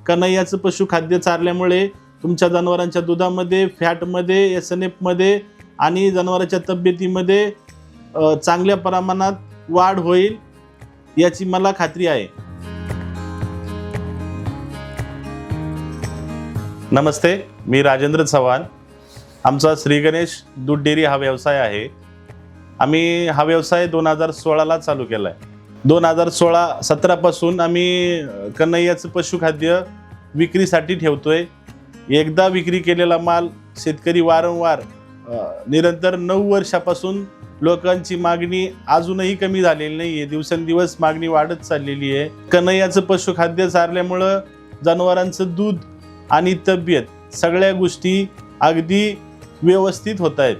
कन्हैयाचं पशुखाद्य चारल्यामुळे तुमच्या जनावरांच्या दुधामध्ये, फॅटमध्ये, SNF मध्ये आणि जनावरांच्या तब्येतीमध्ये चांगल्या प्रमाणात वाढ होईल याची मला खात्री आहे। नमस्ते, मी राजेंद्र चव्हाण। आमचा श्री गणेश दूध डेअरी हा व्यवसाय आहे। आम्ही हा व्यवसाय 2016ला चालू केला आहे। 2016-17 पासून आम्ही कन्हैयाचं पशुखाद्य विक्रीसाठी ठेवतोय। एकदा विक्री केलेला माल शेतकरी वारंवार निरंतर 9 वर्षापासून लोकांची मागणी अजूनही कमी झालेली नाहीये, दिवसेंदिवस मागणी वाढत चाललेली आहे। कन्हैयाचं पशुखाद्य चारल्यामुळे जनावरांचं दूध आणि तब्येत सगळ्या गोष्टी अगदी व्यवस्थित होत आहेत,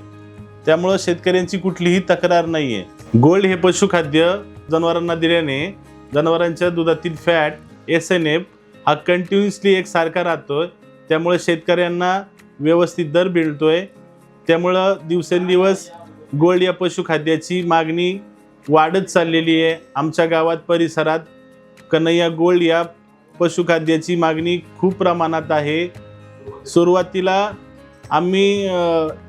त्यामुळे शेतकऱ्यांची कुठलीही तक्रार नाहीये। गोल्ड हे पशुखाद्य जनावरांना दिल्याने जनावरांच्या दुधातील फॅट, SNF हा कंटिन्युअसली एकसारखा राहतोय, त्यामुळे शेतकऱ्यांना व्यवस्थित दर मिळतोय। त्यामुळे दिवसेंदिवस गोल्ड या पशुखाद्याची मागणी वाढत चाललेली आहे। आमच्या गावात परिसरात कन्हैया गोल्ड या पशुखाद्याची मागणी खूप प्रमाणात आहे। सुरुवातीला आम्ही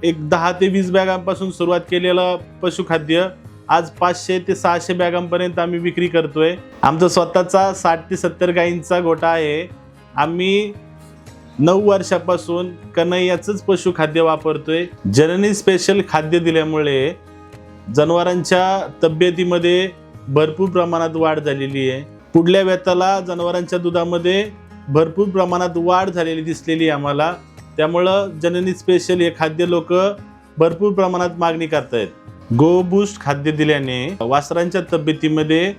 एक 10 ते 20 बॅगांपासून सुरुवात केलेलं पशुखाद्य आज 500 ते 600 बॅगांपर्यंत आम्ही विक्री करतोय। आमचा स्वतःचा 60 ते 70 गायींचा गोठा आहे। आम्ही 9 वर्षापासून कन्हैयाचंच पशुखाद्य वापरतोय। जननी स्पेशल खाद्य दिल्यामुळे जनावरांच्या तब्येतीमध्ये भरपूर प्रमाणात वाढ झालेली आहे। पुढल्या वेताला जनावरांच्या दुधामध्ये भरपूर प्रमाणात वाढ झालेली दिसलेली आम्हाला, त्यामुळं जननी स्पेशल हे खाद्य लोक भरपूर प्रमाणात मागणी करतायत। गो बूस्ट खाद्य दिल्याने वासरांच्या तब्येतीमध्ये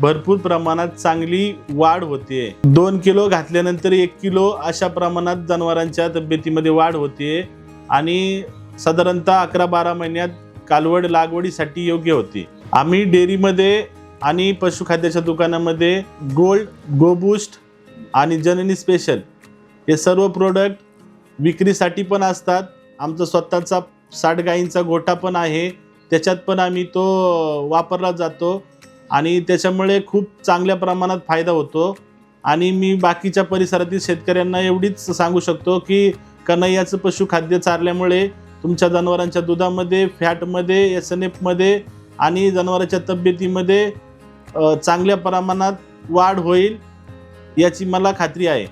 भरपूर प्रमाणात चांगली वाढ होते। 2 किलो घातल्यानंतर 1 किलो अशा प्रमाणात जनावरांच्या तब्येतीमध्ये वाढ होते आणि साधारणतः 11-12 महिन्यात कालवड लागवडीसाठी योग्य होती। आम्ही डेअरीमध्ये आणि पशुखाद्याच्या दुकानामध्ये गोल्ड, गो बूस्ट आणि जननी स्पेशल हे सर्व प्रोडक्ट विक्रीसाठी पण असतात। आमचा स्वतःचा 60 गायींचा गोठा पण आहे, त्याच्यात पण आम्ही तो वापरला जातो आणि त्याच्यामुळे खूप चांगल्या प्रमाणात फायदा होतो। आणि मी बाकीच्या परिसरातील शेतकऱ्यांना एवढीच सांगू शकतो की कन्हैयाचं पशुखाद्य चारल्यामुळे तुमच्या जनावरांच्या दुधामध्ये, फॅटमध्ये, SNF मध्ये आणि जनावरांच्या तब्येतीमध्ये चांगल्या प्रमाणात वाढ होईल याची मला खात्री आहे।